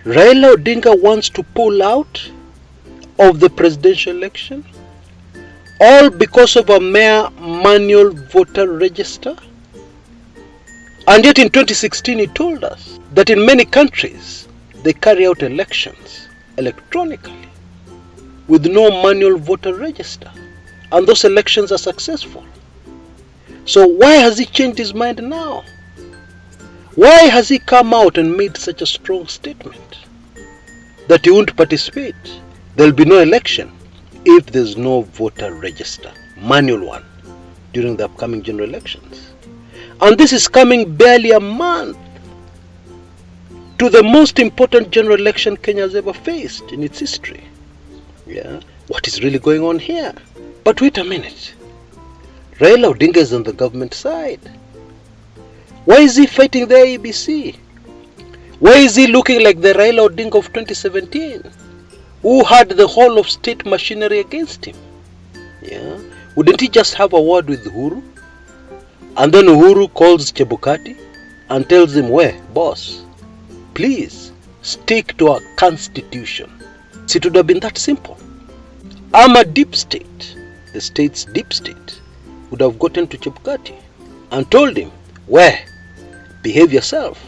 Raila Odinga wants to pull out of the presidential election, all because of a mere manual voter register. And yet in 2016 he told us that in many countries they carry out elections electronically with no manual voter register, and those elections are successful. So why has he changed his mind now? Why has he come out and made such a strong statement that he won't participate? There will be no election if there's no voter register, manual one, during the upcoming general elections. And this is coming barely a month to the most important general election Kenya has ever faced in its history. Yeah, what is really going on here? But wait a minute. Raila Odinga is on the government side. Why is he fighting the IEBC? Why is he looking like the Raila Odinga of 2017, who had the whole of state machinery against him? Yeah, wouldn't he just have a word with Uhuru? And then Uhuru calls Chebukati and tells him, "Where, boss, please stick to our constitution." See, it would have been that simple. I'm a deep state. The state's deep state would have gotten to Chebukati and told him, "Where, behave yourself."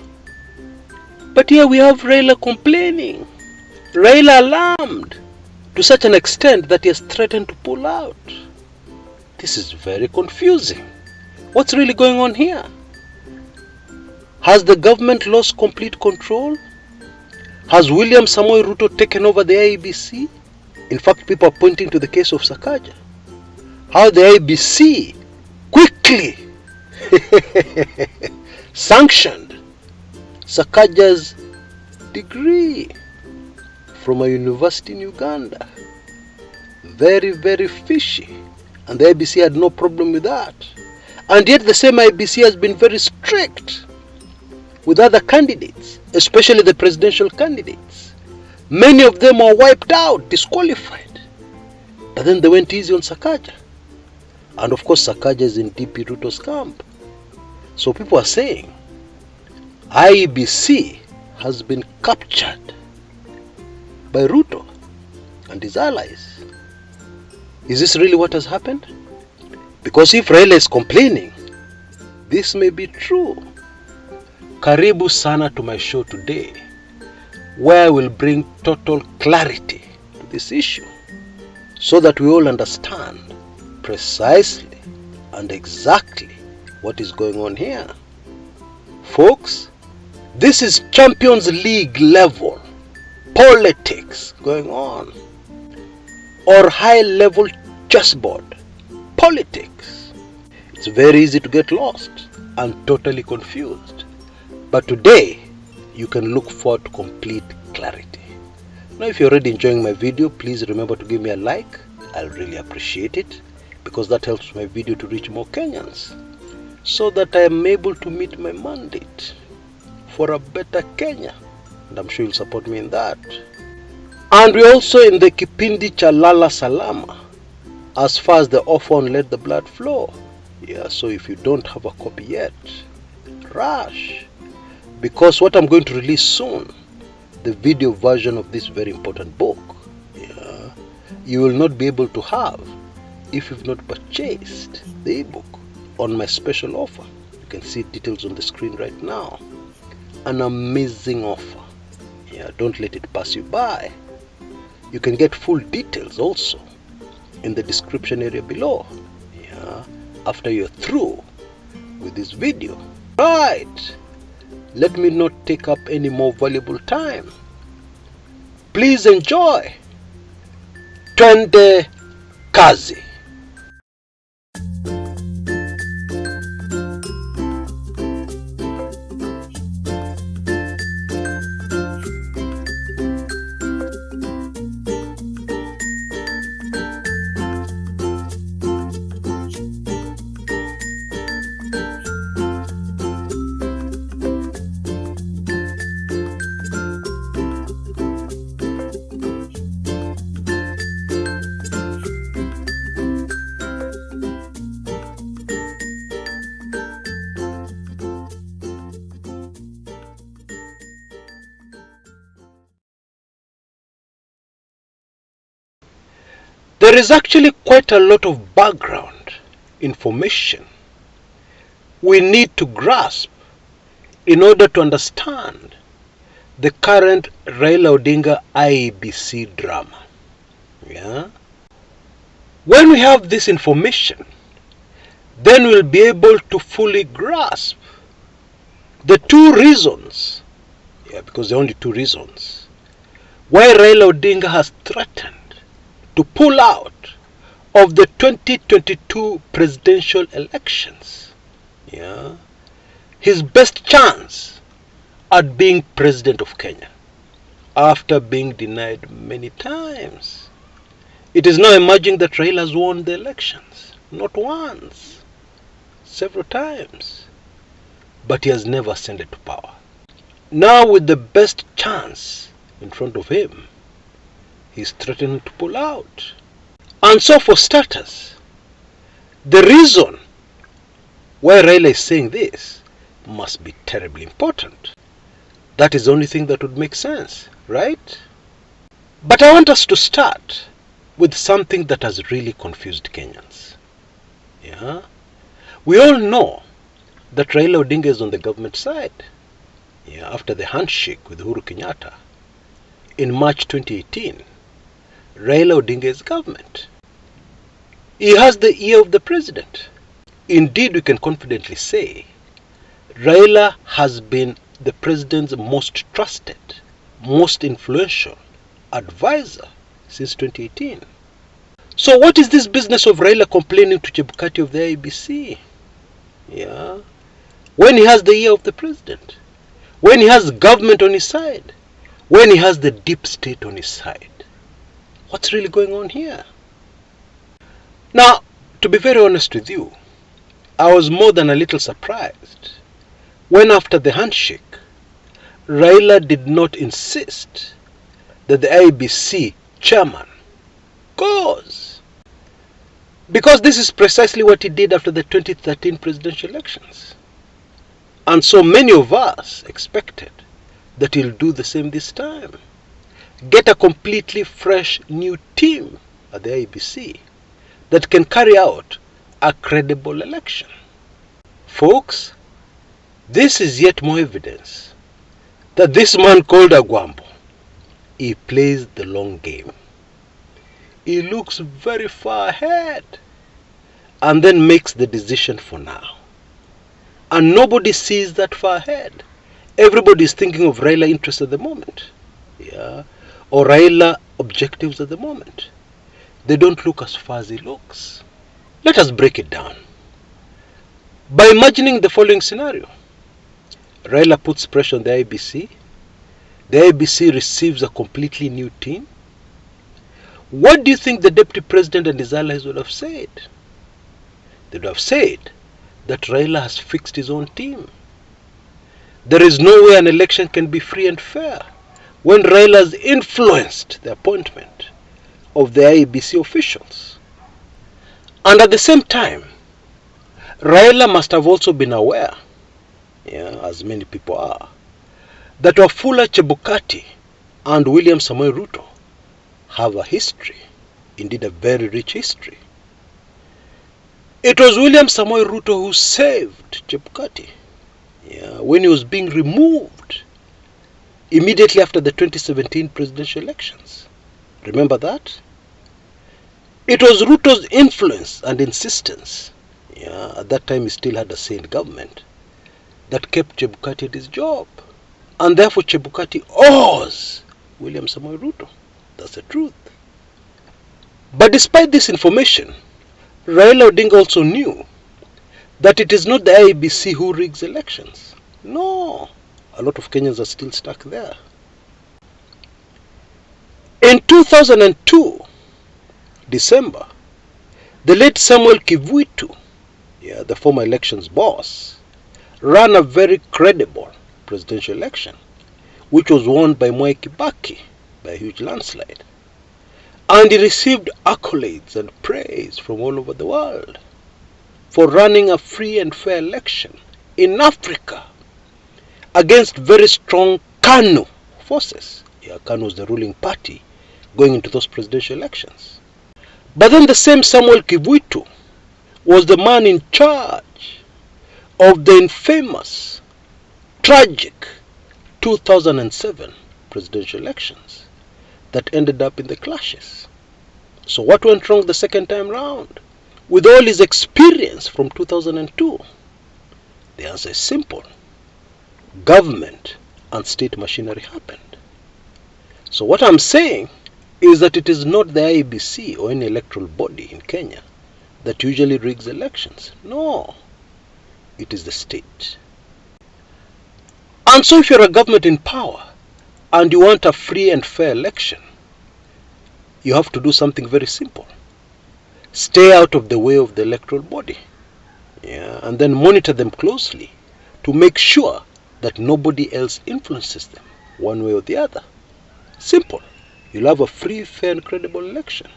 But here we have Raila complaining. Raila alarmed to such an extent that he has threatened to pull out. This is very confusing. What's really going on here? Has the government lost complete control? Has William Samoei Ruto taken over the IEBC? In fact, people are pointing to the case of Sakaja. How the IEBC quickly sanctioned Sakaja's degree from a university in Uganda. Very, very fishy. And the IEBC had no problem with that. And yet the same IEBC has been very strict with other candidates, especially the presidential candidates. Many of them are wiped out, disqualified. But then they went easy on Sakaja. And of course Sakaja is in DP Ruto's camp. So people are saying IEBC has been captured by Ruto and his allies. Is this really what has happened? Because if Raila is complaining, this may be true. Karibu sana to my show today, where I will bring total clarity to this issue so that we all understand precisely and exactly what is going on here. Folks, this is Champions League level politics going on, or high level chessboard politics. It's very easy to get lost and totally confused. But today, you can look forward to complete clarity. Now, if you're already enjoying my video, please remember to give me a like. I'll really appreciate it, because that helps my video to reach more Kenyans, so that I am able to meet my mandate for a better Kenya. And I'm sure you'll support me in that. And we're also in the Kipindi cha Lala Salama, as far as the offer on Let the Blood Flow. Yeah, so if you don't have a copy yet, rush. Because what I'm going to release soon, the video version of this very important book, yeah, you will not be able to have if you've not purchased the ebook on my special offer. You can see details on the screen right now. An amazing offer. Yeah, don't let it pass you by. You can get full details also in the description area below. Yeah, after you're through with this video. Right. Let me not take up any more valuable time. Please enjoy. Twende kazi. There is actually quite a lot of background information we need to grasp in order to understand the current Raila Odinga IEBC drama. Yeah? When we have this information, then we'll be able to fully grasp the two reasons, because there are only two reasons, why Raila Odinga has threatened to pull out of the 2022 presidential elections. Yeah? His best chance at being president of Kenya, after being denied many times. It is now emerging that Raila has won the elections, not once, several times, but he has never ascended to power. Now, with the best chance in front of him, he's threatening to pull out. And so, for starters, the reason why Raila is saying this must be terribly important. That is the only thing that would make sense, right? But I want us to start with something that has really confused Kenyans. Yeah? We all know that Raila Odinga is on the government side. Yeah, after the handshake with Uhuru Kenyatta in March 2018, Raila Odinga is government. He has the ear of the president. Indeed, we can confidently say Raila has been the president's most trusted, most influential advisor since 2018. So what is this business of Raila complaining to Chebukati of the IEBC? Yeah. When he has the ear of the president, when he has government on his side, when he has the deep state on his side. What's really going on here? Now, to be very honest with you, I was more than a little surprised when after the handshake, Raila did not insist that the IEBC chairman goes. Because this is precisely what he did after the 2013 presidential elections. And so many of us expected that he'll do the same this time. Get a completely fresh new team at the IEBC that can carry out a credible election. Folks, this is yet more evidence that this man called Agwambo, he plays the long game. He looks very far ahead and then makes the decision for now. And nobody sees that far ahead. Everybody is thinking of Raila interests at the moment. Yeah? Or Raila objectives at the moment. They don't look as far as he looks. Let us break it down by imagining the following scenario. Raila puts pressure on the IEBC. The IEBC receives a completely new team. What do you think the deputy president and his allies would have said? They would have said that Raila has fixed his own team. There is no way an election can be free and fair when Raila has influenced the appointment of the IEBC officials. And at the same time, Raila must have also been aware, as many people are, that Wafula Chebukati and William Samoei Ruto have a history, indeed a very rich history. It was William Samoei Ruto who saved Chebukati when he was being removed immediately after the 2017 presidential elections. Remember that? It was Ruto's influence and insistence, at that time he still had a say in government, that kept Chebukati at his job. And therefore Chebukati owes William Samoei Ruto. That's the truth. But despite this information, Raila Odinga also knew that it is not the IEBC who rigs elections. No, a lot of Kenyans are still stuck there. In 2002, December, the late Samuel Kivuitu, the former elections boss, ran a very credible presidential election, which was won by Mwai Kibaki by a huge landslide. And he received accolades and praise from all over the world for running a free and fair election in Africa against very strong KANU forces. KANU was the ruling party going into those presidential elections. But then the same Samuel Kivuitu was the man in charge of the infamous, tragic 2007 presidential elections that ended up in the clashes. So what went wrong the second time round? With all his experience from 2002, the answer is simple. Government and state machinery happened. So what I'm saying is that it is not the IEBC or any electoral body in Kenya that usually rigs elections. No, it is the state. And so if you're a government in power and you want a free and fair election, you have to do something very simple. Stay out of the way of the electoral body. And then monitor them closely to make sure that nobody else influences them one way or the other. Simple. You'll have a free, fair and credible election.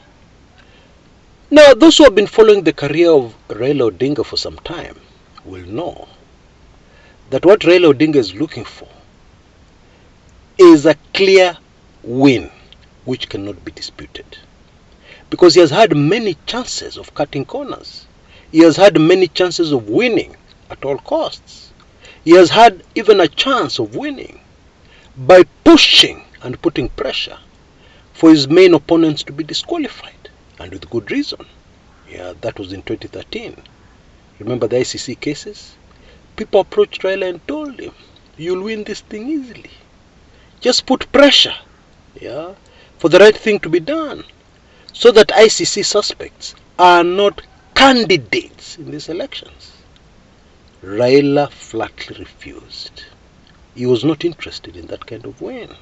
Now, those who have been following the career of Raila Odinga for some time will know that what Raila Odinga is looking for is a clear win which cannot be disputed. Because he has had many chances of cutting corners. He has had many chances of winning at all costs. He has had even a chance of winning by pushing and putting pressure for his main opponents to be disqualified, and with good reason. That was in 2013. Remember the ICC cases? People approached Raila and told him, you'll win this thing easily. Just put pressure for the right thing to be done, so that ICC suspects are not candidates in these elections. Raila flatly refused. He was not interested in that kind of win.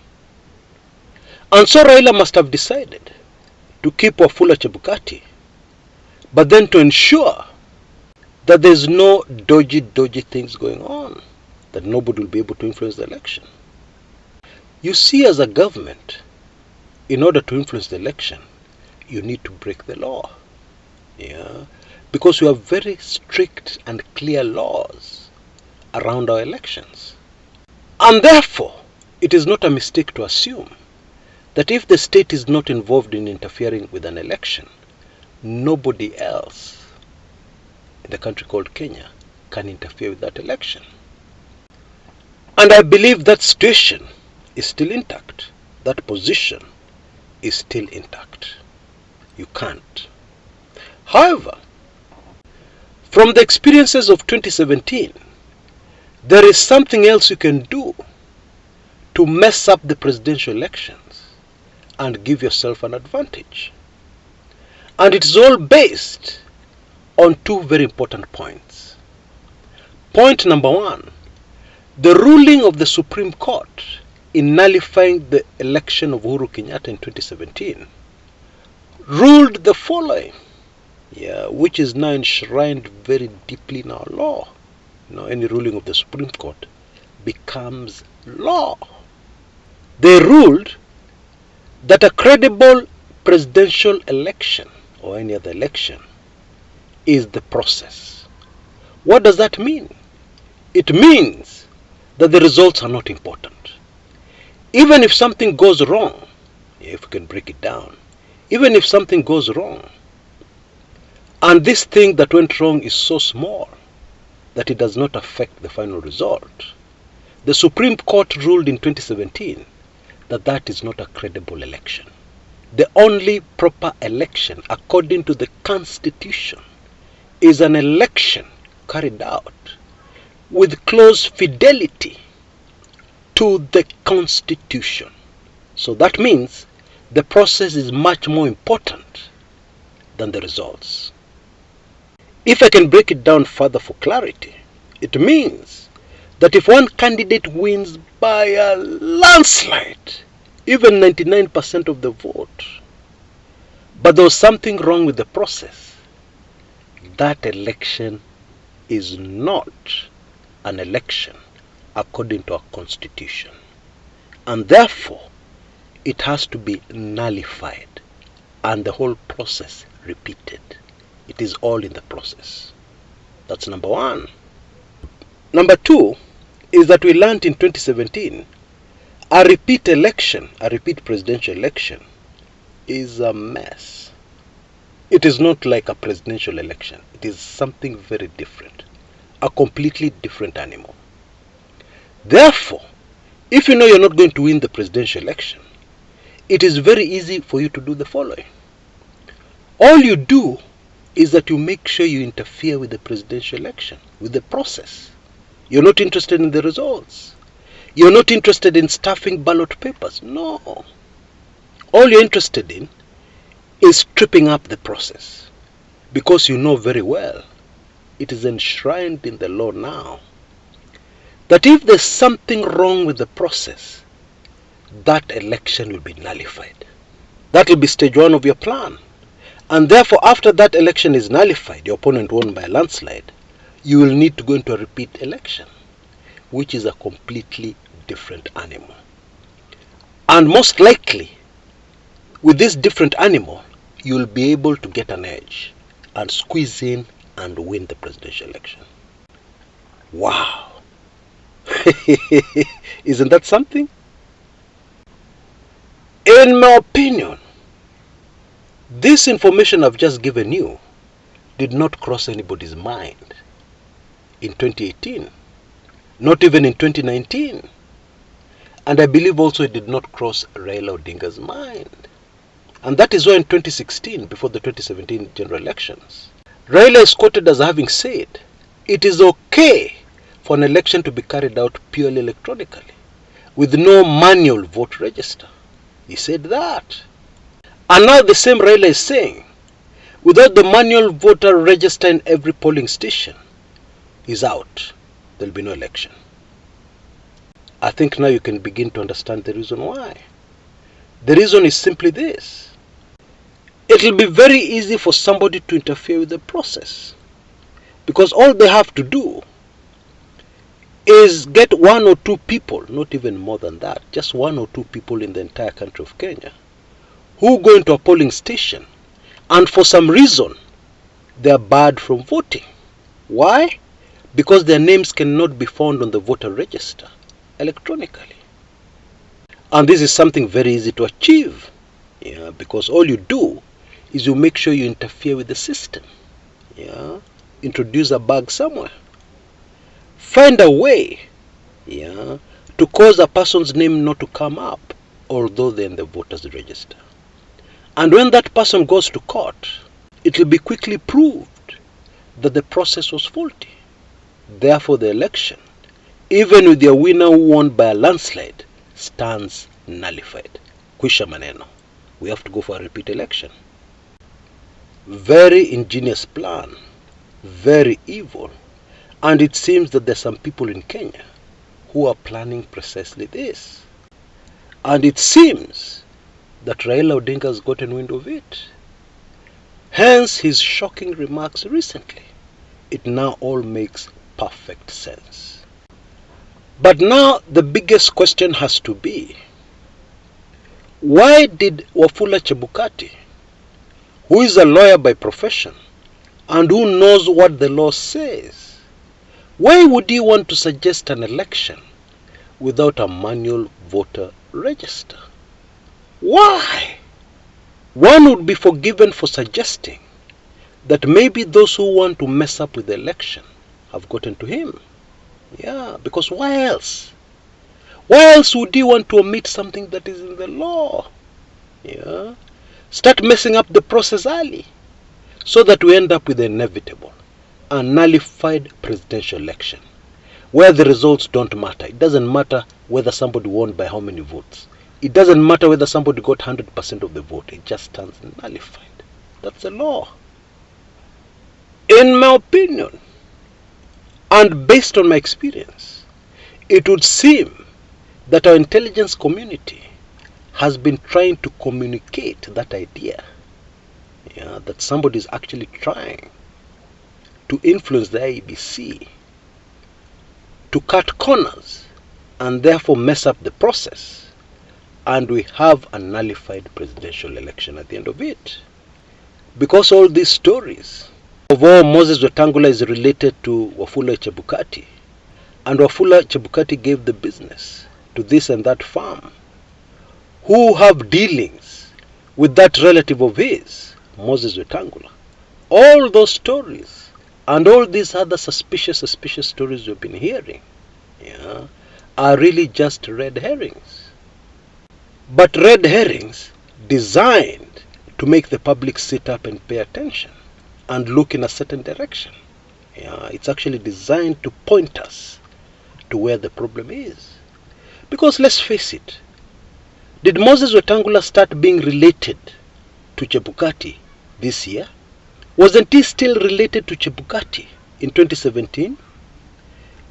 And so Raila must have decided to keep Wafula Chebukati, but then to ensure that there's no dodgy things going on, that nobody will be able to influence the election. You see, as a government, in order to influence the election, you need to break the law. Because we have very strict and clear laws around our elections. And therefore, it is not a mistake to assume that if the state is not involved in interfering with an election, nobody else in the country called Kenya can interfere with that election. And I believe that situation is still intact. That position is still intact. You can't. However, from the experiences of 2017, there is something else you can do to mess up the presidential elections and give yourself an advantage. And it is all based on two very important points. Point number one, the ruling of the Supreme Court in nullifying the election of Uhuru Kenyatta in 2017 ruled the following, which is now enshrined very deeply in our law. Any ruling of the Supreme Court becomes law. They ruled that a credible presidential election or any other election is the process. What does that mean? It means that the results are not important. Even if something goes wrong, if we can break it down, even if something goes wrong, and this thing that went wrong is so small that it does not affect the final result, the Supreme Court ruled in 2017 that that is not a credible election. The only proper election, according to the Constitution, is an election carried out with close fidelity to the Constitution. So that means the process is much more important than the results. If I can break it down further for clarity, it means that if one candidate wins by a landslide, even 99% of the vote, but there was something wrong with the process, that election is not an election according to our Constitution. And therefore, it has to be nullified and the whole process repeated. It is all in the process. That's number one. Number two is that we learned in 2017 a repeat presidential election is a mess. It is not like a presidential election. It is something very different, a completely different animal. Therefore, if you know you're not going to win the presidential election, it is very easy for you to do the following. All you do is that you make sure you interfere with the presidential election, with the process. You're not interested in the results. You're not interested in stuffing ballot papers. No. All you're interested in is stripping up the process, because you know very well it is enshrined in the law now that if there's something wrong with the process, that election will be nullified. That will be stage one of your plan. And therefore, after that election is nullified, your opponent won by a landslide, you will need to go into a repeat election, which is a completely different animal. And most likely, with this different animal, you will be able to get an edge and squeeze in and win the presidential election. Wow. Isn't that something? In my opinion, this information I've just given you did not cross anybody's mind in 2018, not even in 2019. And I believe also it did not cross Raila Odinga's mind. And that is why in 2016, before the 2017 general elections, Raila is quoted as having said, it is okay for an election to be carried out purely electronically, with no manual vote register. He said that. And now the same Raila is saying, without the manual voter register in every polling station, he's out. There'll be no election. I think now you can begin to understand the reason why. The reason is simply this. It will be very easy for somebody to interfere with the process, because all they have to do is get one or two people, not even more than that, just one or two people in the entire country of Kenya, who go into a polling station and for some reason they are barred from voting. Why? Because their names cannot be found on the voter register electronically. And this is something very easy to achieve, because all you do is you make sure you interfere with the system. Introduce a bug somewhere. Find a way to cause a person's name not to come up, although they're in the voters register. And when that person goes to court, it will be quickly proved that the process was faulty. Therefore, the election, even with your winner who won by a landslide, stands nullified. Kwisha maneno. We have to go for a repeat election. Very ingenious plan. Very evil. And it seems that there's some people in Kenya who are planning precisely this. And it seems that Raila Odinga has gotten wind of it. Hence his shocking remarks recently. It now all makes perfect sense. But now the biggest question has to be, why did Wafula Chebukati, who is a lawyer by profession and who knows what the law says, why would he want to suggest an election without a manual voter register? Why? One would be forgiven for suggesting that maybe those who want to mess up with the election have gotten to him. Because why else? Why else would he want to omit something that is in the law? Start messing up the process early, so that we end up with the inevitable, a nullified presidential election, where the results don't matter. It doesn't matter whether somebody won by how many votes. It doesn't matter whether somebody got 100% of the vote. It just stands nullified. That's the law. In my opinion, and based on my experience, it would seem that our intelligence community has been trying to communicate that idea, that somebody is actually trying to influence the IEBC to cut corners and therefore mess up the process, and we have a nullified presidential election at the end of it. Because all these stories of Moses Wetangula is related to Wafula Chebukati, and Wafula Chebukati gave the business to this and that firm who have dealings with that relative of his, Moses Wetangula. All those stories and all these other suspicious stories we've been hearing, yeah, are really just red herrings. But red herrings designed to make the public sit up and pay attention and look in a certain direction. Yeah, it's actually designed to point us to where the problem is. Because let's face it, did Moses Wetangula start being related to Chebukati this year? Wasn't he still related to Chebukati in 2017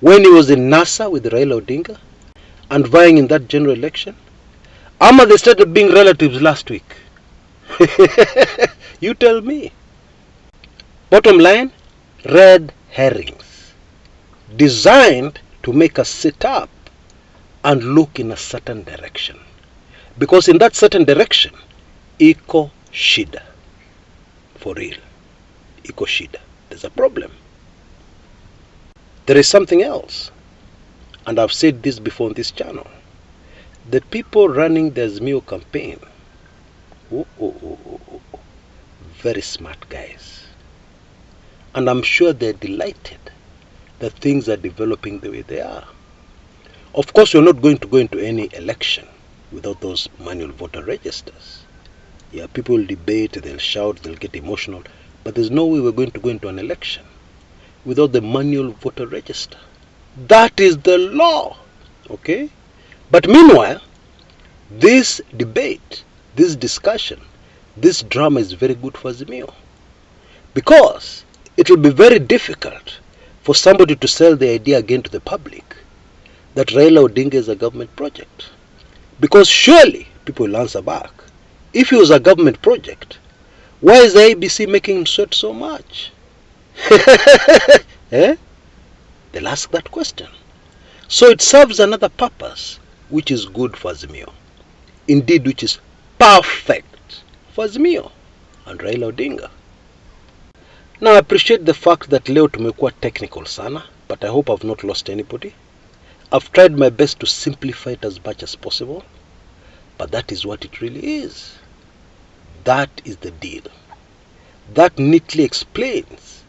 when he was in NASA with Raila Odinga and vying in that general election? Ama they started being relatives last week? You tell me. Bottom line, red herrings designed to make us sit up and look in a certain direction. Because in that certain direction, iko shida. For real. Iko shida. There's a problem. There is something else. And I've said this before on this channel. The people running the Azimio campaign, very smart guys. And I'm sure they're delighted that things are developing the way they are. Of course, we're not going to go into any election without those manual voter registers. Yeah, people will debate, they'll shout, they'll get emotional. But there's no way we're going to go into an election without the manual voter register. That is the law. Okay? But meanwhile, this debate, this discussion, this drama is very good for Azimio. Because it will be very difficult for somebody to sell the idea again to the public that Raila Odinga is a government project. Because surely people will answer back, if he was a government project, why is the IEBC making him sweat so much? Eh? They'll ask that question. So it serves another purpose, which is good for Azimio. Indeed, which is perfect for Azimio and Raila Odinga. Now, I appreciate the fact that leo tumekuwa technical sana, but I hope I've not lost anybody. I've tried my best to simplify it as much as possible, but that is what it really is. That is the deal. That neatly explains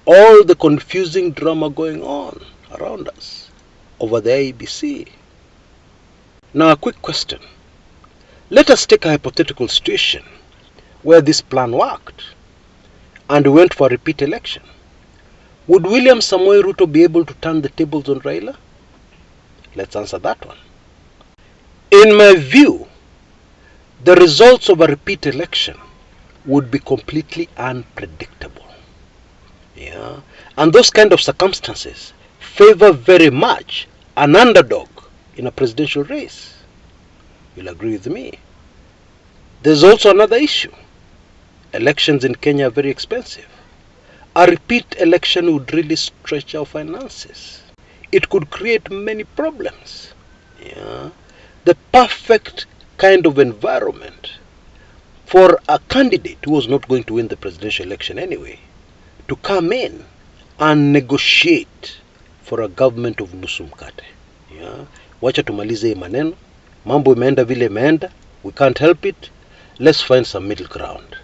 all the confusing drama going on around us over the IEBC. Now, a quick question. Let us take a hypothetical situation where this plan worked and we went for a repeat election. Would William Samoei Ruto be able to turn the tables on Raila? Let's answer that one. In my view, the results of a repeat election would be completely unpredictable. Yeah? And those kind of circumstances favor very much an underdog in a presidential race. You'll agree with me. There's also another issue. Elections in Kenya are very expensive. A repeat election would really stretch our finances. It could create many problems. Yeah? The perfect kind of environment for a candidate who was not going to win the presidential election anyway to come in and negotiate for a government of nusu mkate. Yeah? Wacha tumalize maneno. Mambo imeenda vile imeenda. We can't help it. Let's find some middle ground.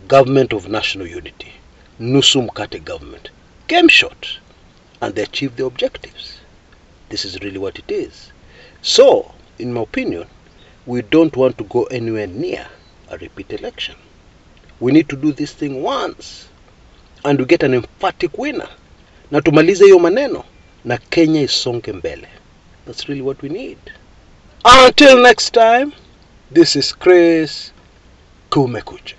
Government of national unity. Nusu mkate government. Came short. And they achieved their objectives. This is really what it is. So, in my opinion, we don't want to go anywhere near a repeat election. We need to do this thing once. And we get an emphatic winner. Na tumalize hiyo maneno. Na Kenya isonge mbele. That's really what we need. Until next time, this is Kshs. Kumekucha.